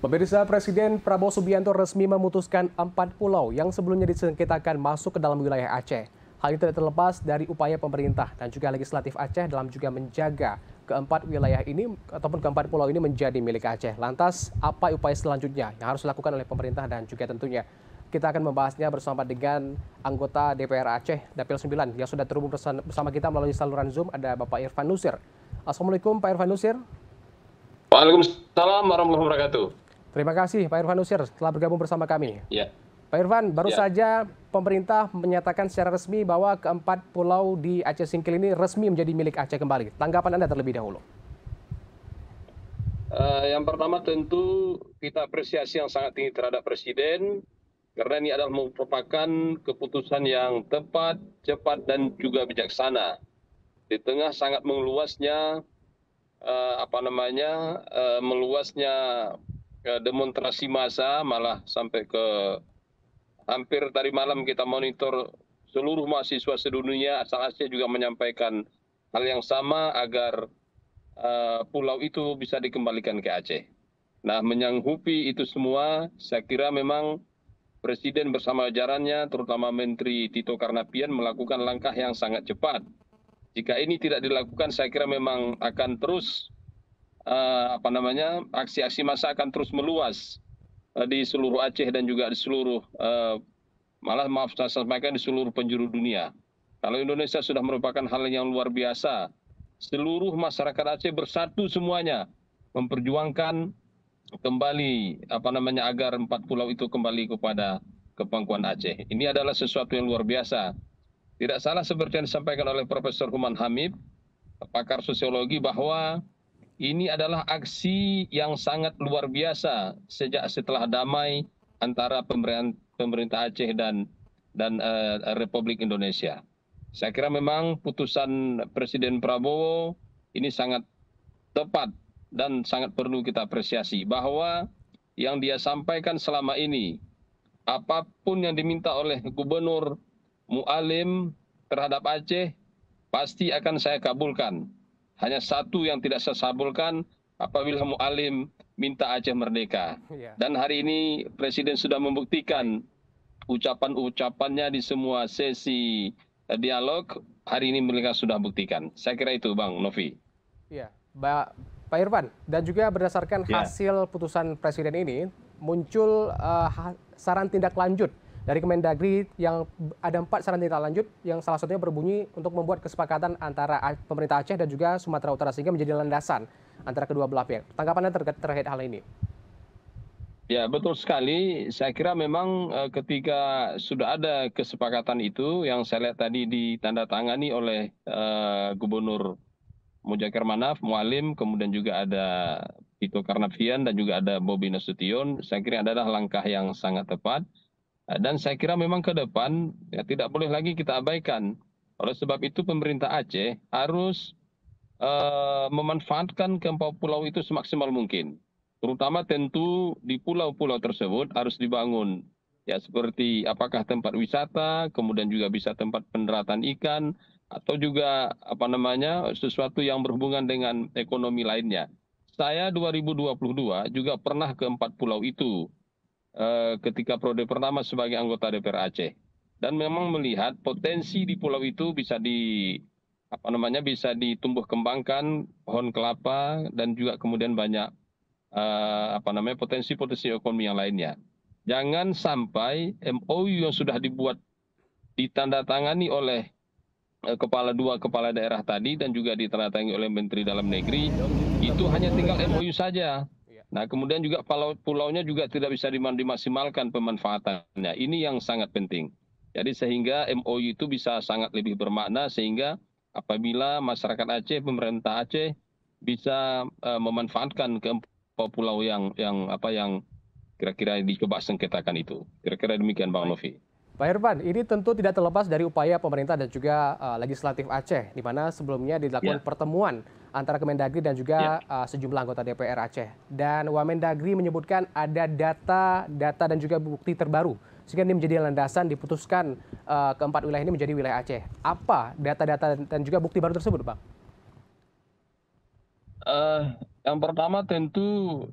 Pemirsa, Presiden Prabowo Subianto resmi memutuskan 4 pulau yang sebelumnya disengketakan masuk ke dalam wilayah Aceh. Hal ini tidak terlepas dari upaya pemerintah dan juga legislatif Aceh dalam juga menjaga keempat wilayah ini ataupun keempat pulau ini menjadi milik Aceh. Lantas, apa upaya selanjutnya yang harus dilakukan oleh pemerintah dan juga tentunya kita akan membahasnya bersama dengan anggota DPR Aceh, Dapil 9, yang sudah terhubung bersama kita melalui saluran Zoom. Ada Bapak Irfan Nusir. Assalamualaikum Pak Irfan Nusir. Waalaikumsalam warahmatullahi wabarakatuh. Terima kasih Pak Irfan Nusir telah bergabung bersama kami. Ya. Pak Irfan, baru saja pemerintah menyatakan secara resmi bahwa keempat pulau di Aceh Singkil ini resmi menjadi milik Aceh kembali. Tanggapan Anda terlebih dahulu. Yang pertama tentu kita apresiasi yang sangat tinggi terhadap Presiden, karena ini adalah merupakan keputusan yang tepat, cepat, dan juga bijaksana. Di tengah sangat meluasnya meluasnya demonstrasi massa, malah sampai ke hampir tadi malam kita monitor seluruh mahasiswa sedunia asal Aceh juga menyampaikan hal yang sama agar pulau itu bisa dikembalikan ke Aceh. Nah, menyanggupi itu semua, saya kira memang Presiden bersama jajarannya, terutama Menteri Tito Karnavian, melakukan langkah yang sangat cepat. Jika ini tidak dilakukan, saya kira memang akan terus aksi-aksi massa akan terus meluas di seluruh Aceh dan juga di seluruh saya sampaikan di seluruh penjuru dunia. Kalau Indonesia sudah merupakan hal yang luar biasa, seluruh masyarakat Aceh bersatu semuanya memperjuangkan kembali agar 4 pulau itu kembali kepada kepangkuan Aceh. Ini adalah sesuatu yang luar biasa. Tidak salah seperti yang disampaikan oleh Profesor Human Hamid, pakar sosiologi, bahwa ini adalah aksi yang sangat luar biasa setelah damai antara pemerintah Aceh dan Republik Indonesia. Saya kira memang putusan Presiden Prabowo ini sangat tepat dan sangat perlu kita apresiasi, bahwa yang dia sampaikan selama ini, apapun yang diminta oleh Gubernur Mu'alim terhadap Aceh, pasti akan saya kabulkan. Hanya satu yang tidak saya kabulkan, apabila Mu'alim minta Aceh merdeka. Dan hari ini Presiden sudah membuktikan ucapan-ucapannya di semua sesi dialog, hari ini mereka sudah buktikan. Saya kira itu, Bang Novi. Ya, Pak Irfan, dan juga berdasarkan hasil putusan Presiden ini, muncul saran tindak lanjut dari Kemendagri, yang ada 4 saran tindak lanjut yang salah satunya berbunyi untuk membuat kesepakatan antara pemerintah Aceh dan juga Sumatera Utara sehingga menjadi landasan antara kedua belah pihak. Tanggapannya terkait hal ini? Ya, betul sekali. Saya kira memang ketika sudah ada kesepakatan itu yang saya lihat tadi ditandatangani oleh Gubernur Mujair Manaf, Mu'alim, kemudian juga ada Tito Karnavian dan juga ada Bobi Nasution, saya kira adalah langkah yang sangat tepat. Dan saya kira memang ke depan tidak boleh lagi kita abaikan. Oleh sebab itu pemerintah Aceh harus memanfaatkan keempat pulau itu semaksimal mungkin. Terutama tentu di pulau-pulau tersebut harus dibangun seperti apakah tempat wisata, kemudian juga bisa tempat pendaratan ikan, atau juga sesuatu yang berhubungan dengan ekonomi lainnya. Saya 2022 juga pernah ke 4 pulau itu ketika periode pertama sebagai anggota DPR Aceh, dan memang melihat potensi di pulau itu bisa bisa ditumbuh kembangkan pohon kelapa dan juga kemudian banyak potensi-potensi ekonomi yang lainnya. Jangan sampai MOU yang sudah dibuat ditandatangani oleh dua kepala daerah tadi dan juga ditandatangani oleh Menteri Dalam Negeri itu hanya tinggal MOU saja. Nah, kemudian juga pulaunya juga tidak bisa dimaksimalkan pemanfaatannya. Ini yang sangat penting. Jadi sehingga MOU itu bisa sangat lebih bermakna, sehingga apabila masyarakat Aceh, pemerintah Aceh bisa memanfaatkan keempat pulau yang kira-kira dicoba sengketakan itu. Kira-kira demikian, Bang Novi. Pak Irfan, ini tentu tidak terlepas dari upaya pemerintah dan juga legislatif Aceh, di mana sebelumnya dilakukan pertemuan antara Kemendagri dan juga sejumlah anggota DPR Aceh. Dan Wamendagri menyebutkan ada data dan juga bukti terbaru, sehingga ini menjadi landasan diputuskan keempat wilayah ini menjadi wilayah Aceh. Apa data-data dan juga bukti baru tersebut, Bang? Yang pertama tentu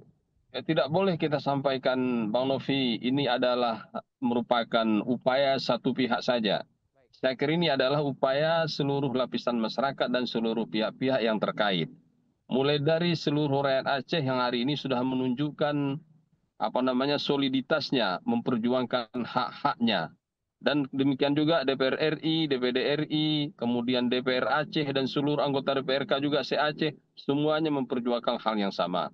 Tidak boleh kita sampaikan, Bang Novi, ini adalah merupakan upaya satu pihak saja. Saya kira ini adalah upaya seluruh lapisan masyarakat dan seluruh pihak-pihak yang terkait. Mulai dari seluruh rakyat Aceh yang hari ini sudah menunjukkan soliditasnya, memperjuangkan hak-haknya. Dan demikian juga DPR RI, DPD RI, kemudian DPR Aceh dan seluruh anggota DPRK juga se-Aceh, semuanya memperjuangkan hal yang sama.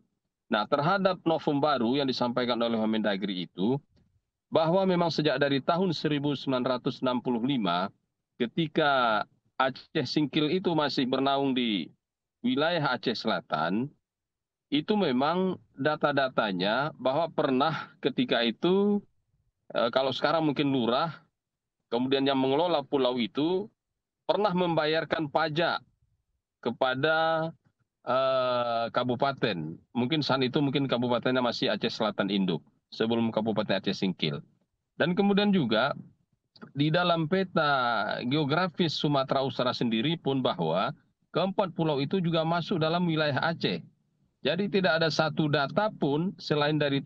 Nah, terhadap novum baru yang disampaikan oleh Mendagri itu, bahwa memang sejak dari tahun 1965, ketika Aceh Singkil itu masih bernaung di wilayah Aceh Selatan, itu memang data-datanya bahwa pernah ketika itu, kalau sekarang mungkin lurah, kemudian yang mengelola pulau itu, pernah membayarkan pajak kepada kabupaten. Mungkin saat itu mungkin kabupatennya masih Aceh Selatan Induk, sebelum Kabupaten Aceh Singkil. Dan kemudian juga di dalam peta geografis Sumatera Utara sendiri pun bahwa keempat pulau itu juga masuk dalam wilayah Aceh. Jadi tidak ada satu data pun selain dari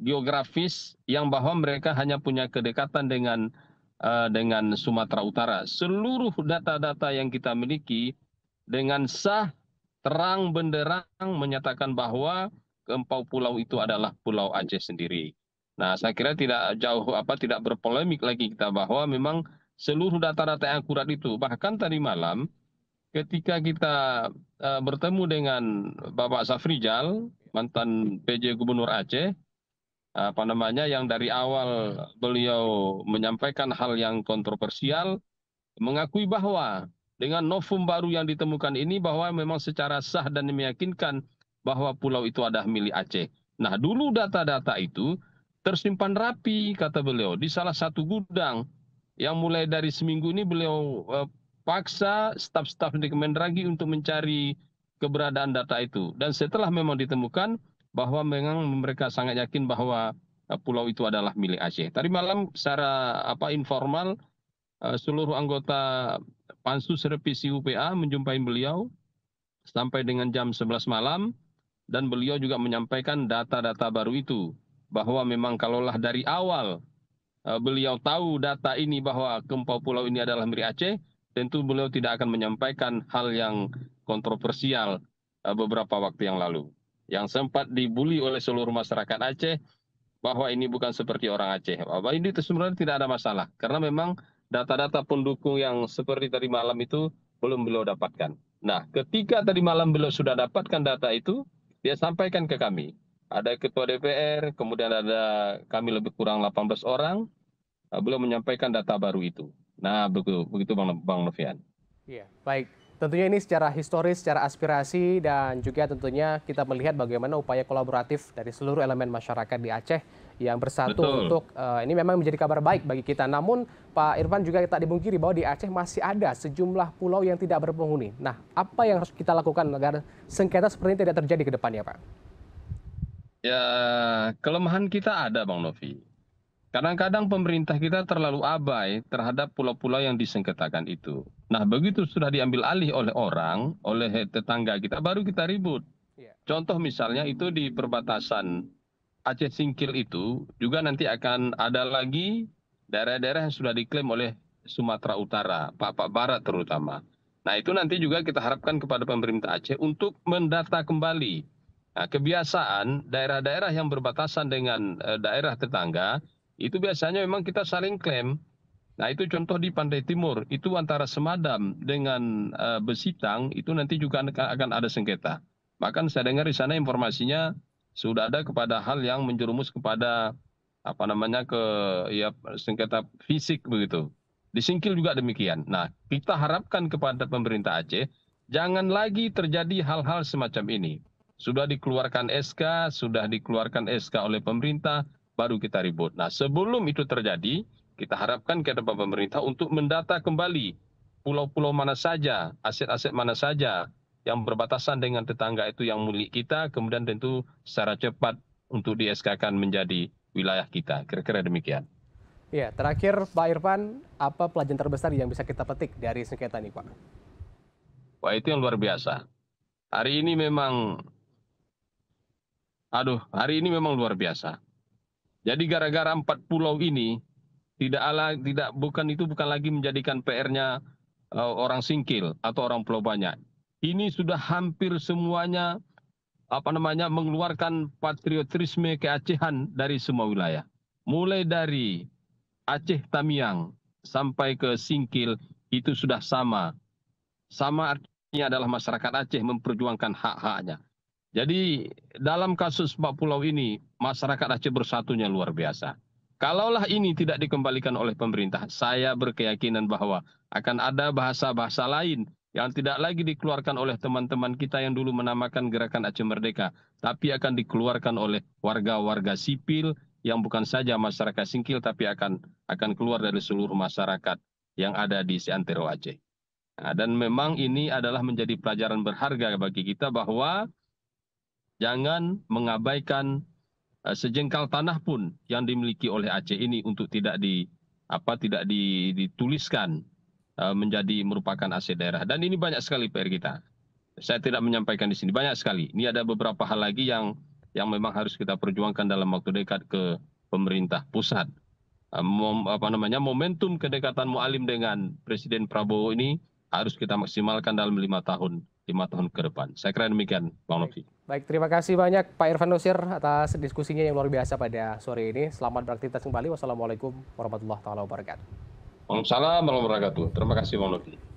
geografis yang bahwa mereka hanya punya kedekatan dengan Sumatera Utara. Seluruh data-data yang kita miliki dengan sah terang benderang menyatakan bahwa keempat pulau itu adalah Pulau Aceh sendiri. Nah, saya kira tidak berpolemik lagi kita bahwa memang seluruh data-data yang akurat itu. Bahkan tadi malam ketika kita bertemu dengan Bapak Safrijal, mantan PJ Gubernur Aceh, yang dari awal beliau menyampaikan hal yang kontroversial, mengakui bahwa dengan novum baru yang ditemukan ini bahwa memang secara sah dan meyakinkan bahwa pulau itu adalah milik Aceh. Nah, dulu data-data itu tersimpan rapi, kata beliau, di salah satu gudang yang mulai dari seminggu ini beliau paksa staf-staf di Kemendagri untuk mencari keberadaan data itu. Dan setelah memang ditemukan bahwa memang mereka sangat yakin bahwa pulau itu adalah milik Aceh. Tadi malam secara informal seluruh anggota Pansus Revisi UPA menjumpai beliau sampai dengan jam 11 malam dan beliau juga menyampaikan data-data baru itu bahwa memang kalaulah dari awal beliau tahu data ini bahwa keempat pulau ini adalah milik Aceh, tentu beliau tidak akan menyampaikan hal yang kontroversial beberapa waktu yang lalu. Yang sempat dibully oleh seluruh masyarakat Aceh bahwa ini bukan seperti orang Aceh. Bahwa ini itu sebenarnya tidak ada masalah. Karena memang data-data pendukung yang seperti tadi malam itu belum beliau dapatkan. Nah, ketika tadi malam beliau sudah dapatkan data itu, dia sampaikan ke kami. Ada ketua DPR, kemudian ada kami lebih kurang 18 orang, beliau menyampaikan data baru itu. Nah, begitu Bang Novian. Iya, baik. Tentunya ini secara historis, secara aspirasi, dan juga tentunya kita melihat bagaimana upaya kolaboratif dari seluruh elemen masyarakat di Aceh yang bersatu untuk ini memang menjadi kabar baik bagi kita. Namun Pak Irfan juga tak dibungkiri bahwa di Aceh masih ada sejumlah pulau yang tidak berpenghuni. Nah, apa yang harus kita lakukan agar sengketa seperti ini tidak terjadi ke depannya, Pak? Ya, kelemahan kita ada, Bang Novi. Kadang-kadang pemerintah kita terlalu abai terhadap pulau-pulau yang disengketakan itu. Nah, begitu sudah diambil alih oleh orang, oleh tetangga kita, baru kita ribut. Contoh misalnya itu di perbatasan Aceh Singkil itu, juga nanti akan ada lagi daerah-daerah yang sudah diklaim oleh Sumatera Utara, Pak Barat terutama. Nah, itu nanti juga kita harapkan kepada pemerintah Aceh untuk mendata kembali. Nah, kebiasaan daerah-daerah yang berbatasan dengan daerah tetangga, itu biasanya memang kita saling klaim. Nah, itu contoh di Pantai Timur, itu antara Semadam dengan Besitang, itu nanti juga akan ada sengketa. Bahkan saya dengar di sana informasinya sudah ada kepada hal yang menjerumus kepada sengketa fisik begitu. Di Singkil juga demikian. Nah, kita harapkan kepada pemerintah Aceh, jangan lagi terjadi hal-hal semacam ini. Sudah dikeluarkan SK oleh pemerintah, baru kita ribut. Nah, sebelum itu terjadi, kita harapkan kepada pemerintah untuk mendata kembali pulau-pulau mana saja, aset-aset mana saja yang berbatasan dengan tetangga itu yang milik kita, kemudian tentu secara cepat untuk di-SK-kan menjadi wilayah kita. Kira-kira demikian. Ya, terakhir Pak Irfan, apa pelajaran terbesar yang bisa kita petik dari sengketa ini, Pak? Wah, itu yang luar biasa. Hari ini memang Aduh, hari ini memang luar biasa. Jadi gara-gara 4 pulau ini bukan lagi menjadikan PR-nya orang Singkil atau orang Pulau Banyak. Ini sudah hampir semuanya mengeluarkan patriotisme keacehan dari semua wilayah. Mulai dari Aceh Tamiang sampai ke Singkil itu sudah sama. Sama artinya adalah masyarakat Aceh memperjuangkan hak-haknya. Jadi dalam kasus 4 pulau ini masyarakat Aceh bersatunya luar biasa. Kalaulah ini tidak dikembalikan oleh pemerintah, saya berkeyakinan bahwa akan ada bahasa-bahasa lain yang tidak lagi dikeluarkan oleh teman-teman kita yang dulu menamakan Gerakan Aceh Merdeka, tapi akan dikeluarkan oleh warga-warga sipil yang bukan saja masyarakat Singkil, tapi akan keluar dari seluruh masyarakat yang ada di seantero Aceh. Nah, dan memang ini adalah menjadi pelajaran berharga bagi kita bahwa jangan mengabaikan sejengkal tanah pun yang dimiliki oleh Aceh ini untuk tidak dituliskan menjadi merupakan aset daerah. Dan ini banyak sekali PR kita. Saya tidak menyampaikan di sini, banyak sekali. Ini ada beberapa hal lagi yang memang harus kita perjuangkan dalam waktu dekat ke pemerintah pusat. Momentum kedekatan Mualim dengan Presiden Prabowo ini harus kita maksimalkan dalam 5 tahun ke depan. Saya kira demikian, Bang Novi. Baik, terima kasih banyak Pak Irfan Nusir atas diskusinya yang luar biasa pada sore ini. Selamat beraktivitas kembali. Wassalamualaikum warahmatullahi wabarakatuh. Waalaikumsalam warahmatullahi wabarakatuh. Terima kasih, Bang Novi.